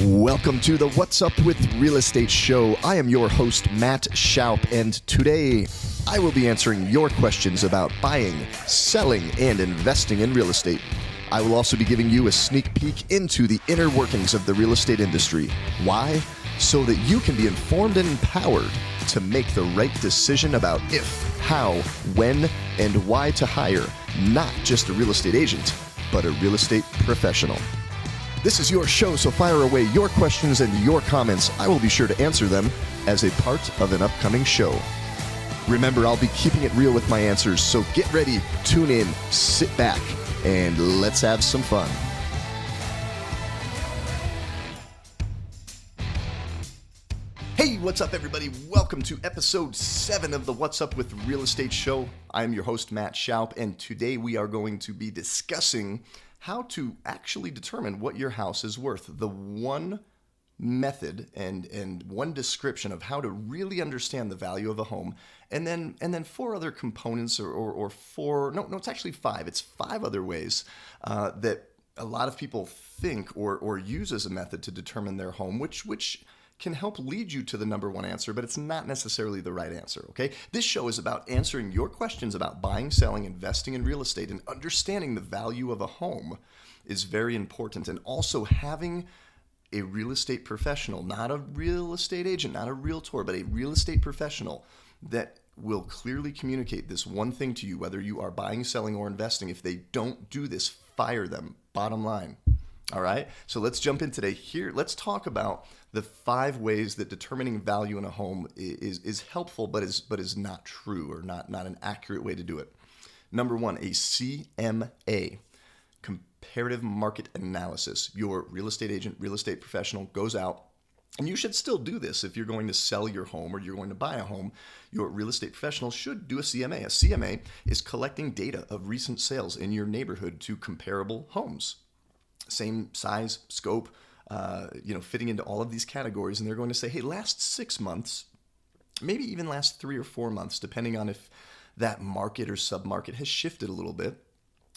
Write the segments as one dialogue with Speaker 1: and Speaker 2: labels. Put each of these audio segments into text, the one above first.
Speaker 1: Welcome to the What's Up with Real Estate show. I am your host, Matt Shoup, and today I will be answering your questions about buying, selling, and investing in real estate. I will also be giving you a sneak peek into the inner workings of the real estate industry. Why? So that you can be informed and empowered to make the right decision about if, how, when, and why to hire not just a real estate agent, but a real estate professional. This is your show, so fire away your questions and your comments. I will be sure to answer them as a part of an upcoming show. Remember, I'll be keeping it real with my answers, so get ready, tune in, sit back, and let's have some fun. Hey, what's up, everybody? Welcome to episode 7 of the What's Up with Real Estate show. I'm your host, Matt Shoup, and today we are going to be discussing how to actually determine what your house is worth. The one method and one description of how to really understand the value of a home, and then 4 other components or 4, no, it's actually 5. It's 5 other ways that a lot of people think or use as a method to determine their home, which can help lead you to the number one answer, but it's not necessarily the right answer, okay? This show is about answering your questions about buying, selling, investing in real estate, and understanding the value of a home is very important. And also having a real estate professional, not a real estate agent, not a realtor, but a real estate professional that will clearly communicate this one thing to you, whether you are buying, selling, or investing. If they don't do this, fire them, bottom line. All right, so let's jump in today. Here, let's talk about the 5 ways that determining value in a home is helpful, but is not true or not an accurate way to do it. Number 1, a CMA, comparative market analysis. Your real estate agent, real estate professional goes out, and you should still do this if you're going to sell your home or you're going to buy a home. Your real estate professional should do a CMA. A CMA is collecting data of recent sales in your neighborhood to comparable homes. Same size, scope, fitting into all of these categories. And they're going to say, hey, last 6 months, maybe even last 3 or 4 months, depending on if that market or submarket has shifted a little bit.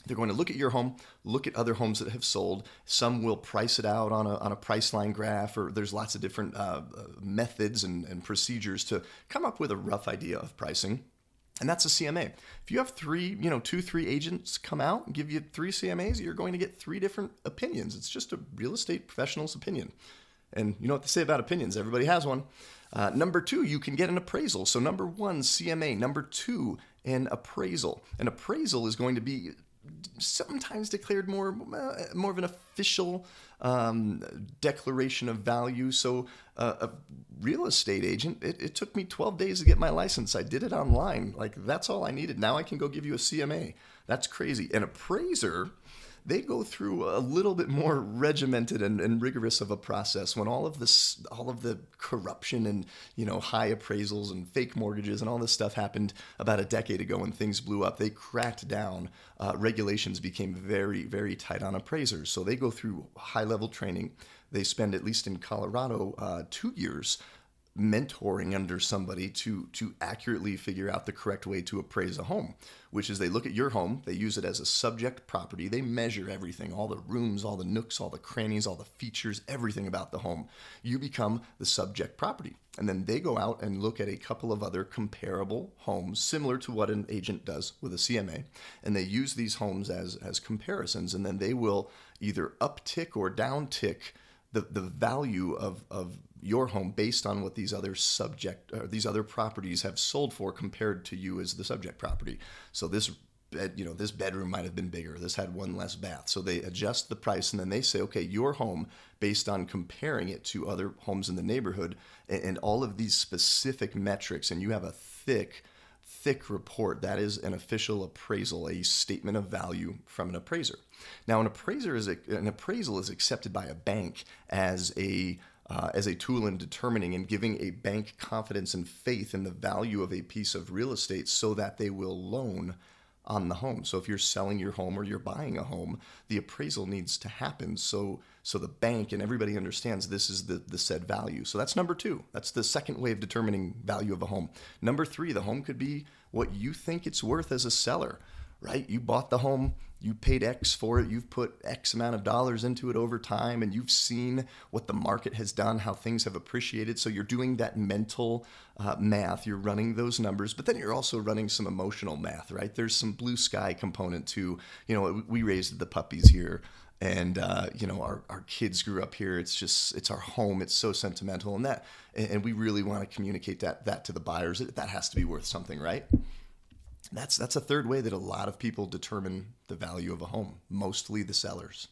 Speaker 1: They're going to look at your home, look at other homes that have sold. Some will price it out on a price line graph, or there's lots of different methods and procedures to come up with a rough idea of pricing. And that's a CMA. If you have 2-3 agents come out and give you 3 CMAs, you're going to get 3 different opinions. It's just a real estate professional's opinion. And you know what they say about opinions. Everybody has one. Number 2, you can get an appraisal. So number 1, CMA. Number 2, an appraisal. An appraisal is going to be sometimes declared more of an official declaration of value. So a real estate agent, it took me 12 days to get my license. I did it online. Like, that's all I needed. Now I can go give you a CMA. That's crazy. An appraiser, they go through a little bit more regimented and rigorous of a process. When all of the corruption and high appraisals and fake mortgages and all this stuff happened about a decade ago when things blew up, they cracked down. Regulations became very, very tight on appraisers. So they go through high-level training. They spend, at least in Colorado, 2 years mentoring under somebody to accurately figure out the correct way to appraise a home, which is they look at your home, they use it as a subject property, they measure everything, all the rooms, all the nooks, all the crannies, all the features, everything about the home. You become the subject property. And then they go out and look at a couple of other comparable homes, similar to what an agent does with a CMA, and they use these homes as comparisons, and then they will either uptick or downtick the value of your home based on what these other properties have sold for compared to you as the subject property. So this bedroom might have been bigger. This had 1 less bath. So they adjust the price, and then they say, okay, your home, based on comparing it to other homes in the neighborhood and all of these specific metrics, and you have a thick report. That is an official appraisal, a statement of value from an appraiser. Now, an appraisal is accepted by a bank as a tool in determining and giving a bank confidence and faith in the value of a piece of real estate so that they will loan on the home. So if you're selling your home or you're buying a home, the appraisal needs to happen so the bank and everybody understands this is the said value. So that's number 2. That's the second way of determining value of a home. Number 3, the home could be what you think it's worth as a seller, right? You bought the home You paid X for it. You've put X amount of dollars into it over time, and you've seen what the market has done, how things have appreciated. So you're doing that mental math. You're running those numbers, but then you're also running some emotional math, right? There's some blue sky component to, we raised the puppies here. And our kids grew up here. It's our home. It's so sentimental, and we really want to communicate that to the buyers. That has to be worth something, right? That's a third way that a lot of people determine the value of a home, mostly the sellers.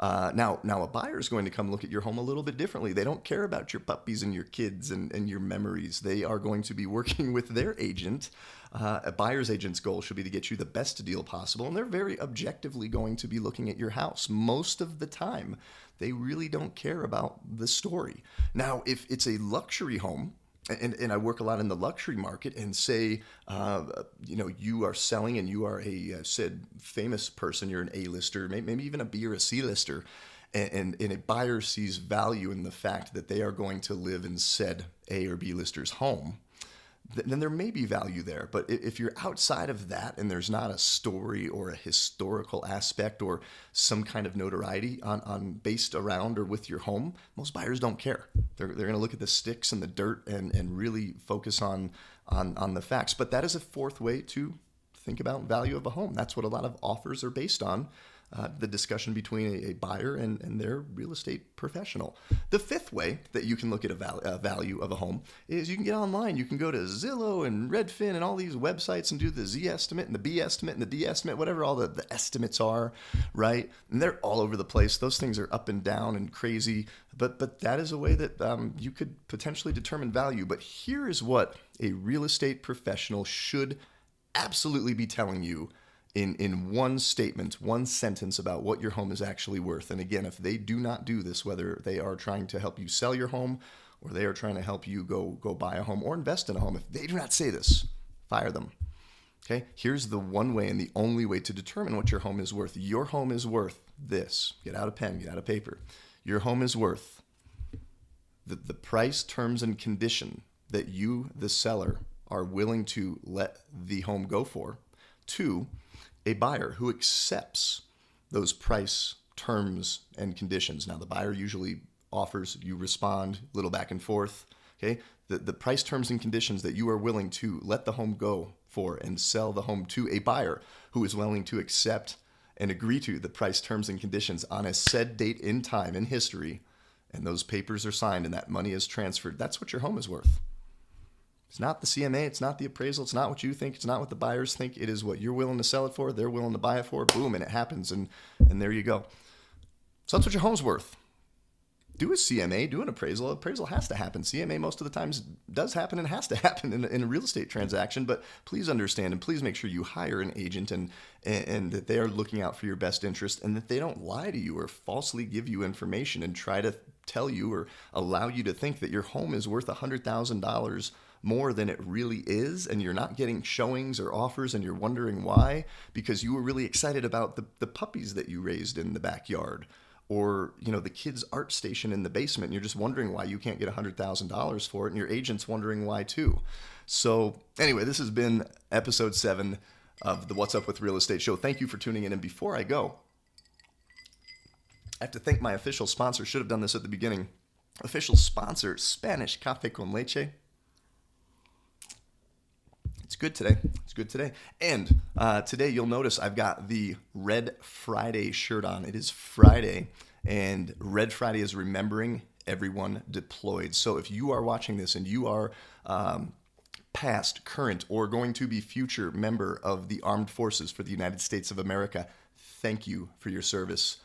Speaker 1: Now a buyer is going to come look at your home a little bit differently. They don't care about your puppies and your kids and your memories. They are going to be working with their agent. A buyer's agent's goal should be to get you the best deal possible, and they're very objectively going to be looking at your house. Most of the time, they really don't care about the story. Now, if it's a luxury home, and I work a lot in the luxury market, and say, you are selling and you are said famous person, you're an A-lister, maybe even a B or a C-lister, and a buyer sees value in the fact that they are going to live in said A or B-lister's home, then there may be value there. But if you're outside of that and there's not a story or a historical aspect or some kind of notoriety on based around or with your home, most buyers don't care. They're going to look at the sticks and the dirt and really focus on the facts. But that is a fourth way to think about value of a home. That's what a lot of offers are based on. The discussion between a buyer and their real estate professional. The fifth way that you can look at a value of a home is you can get online. You can go to Zillow and Redfin and all these websites and do the Z estimate and the B estimate and the D estimate, whatever all the estimates are, right? And they're all over the place. Those things are up and down and crazy, but that is a way that you could potentially determine value. But here is what a real estate professional should absolutely be telling you in one statement, one sentence about what your home is actually worth. And again, if they do not do this, whether they are trying to help you sell your home or they are trying to help you go buy a home or invest in a home, if they do not say this, fire them. Okay, here's the one way and the only way to determine what your home is worth. Your home is worth this. Get out a pen, get out a paper. Your home is worth the price, terms, and condition that you, the seller, are willing to let the home go for, to a buyer who accepts those price, terms, and conditions. Now, the buyer usually offers, you respond, a little back and forth. Okay, the price, terms, and conditions that you are willing to let the home go for and sell the home to a buyer who is willing to accept and agree to the price, terms, and conditions on a said date in time in history, and those papers are signed and that money is transferred. That's what your home is worth. It's not the CMA, it's not the appraisal, it's not what you think, it's not what the buyers think. It is what you're willing to sell it for, they're willing to buy it for, boom, and it happens, and there you go. So that's what your home's worth. Do a CMA, do an appraisal. Appraisal has to happen. CMA most of the times does happen and has to happen in a real estate transaction, but please understand and please make sure you hire an agent and that they are looking out for your best interest and that they don't lie to you or falsely give you information and try to tell you or allow you to think that your home is worth $100,000 more than it really is, and you're not getting showings or offers and you're wondering why because you were really excited about the puppies that you raised in the backyard or the kids' art station in the basement, and you're just wondering why you can't get $100,000 for it, and your agent's wondering why too. So anyway, this has been episode 7 of the What's Up with Real Estate show. Thank you for tuning in, and before I go, I have to thank my official sponsor. Should have done this at the beginning. Official sponsor, Spanish Café con Leche. It's good today. It's good today. And today you'll notice I've got the Red Friday shirt on. It is Friday, and Red Friday is remembering everyone deployed. So if you are watching this and you are past, current, or going to be future member of the Armed Forces for the United States of America, thank you for your service.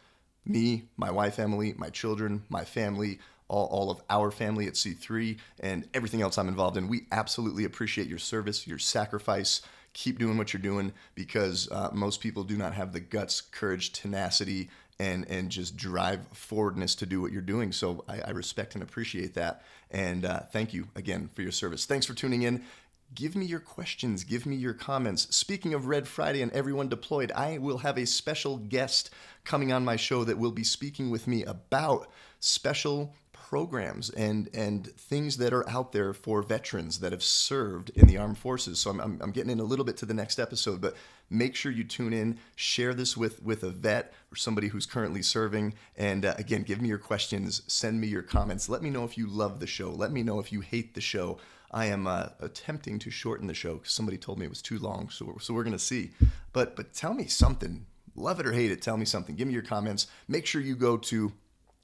Speaker 1: Me, my wife Emily, my children, my family, all of our family at C3, and everything else I'm involved in. We absolutely appreciate your service, your sacrifice. Keep doing what you're doing because most people do not have the guts, courage, tenacity, and just drive forwardness to do what you're doing. So I respect and appreciate that. And thank you again for your service. Thanks for tuning in. Give me your questions. Give me your comments. Speaking of Red Friday and everyone deployed, I will have a special guest coming on my show that will be speaking with me about special programs and things that are out there for veterans that have served in the armed forces. So I'm getting in a little bit to the next episode, but make sure you tune in, share this with a vet or somebody who's currently serving. And again, give me your questions, send me your comments. Let me know if you love the show. Let me know if you hate the show. I am attempting to shorten the show because somebody told me it was too long. So we're going to see. But tell me something. Love it or hate it, tell me something. Give me your comments. Make sure you go to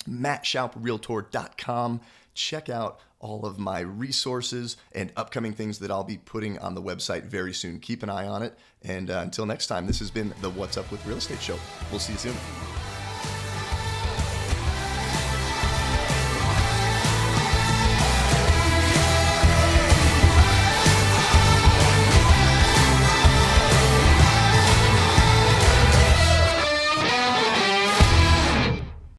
Speaker 1: MattShoup.Realtor.com. Check out all of my resources and upcoming things that I'll be putting on the website very soon. Keep an eye on it. And until next time, this has been the What's Up with Real Estate Show. We'll see you soon.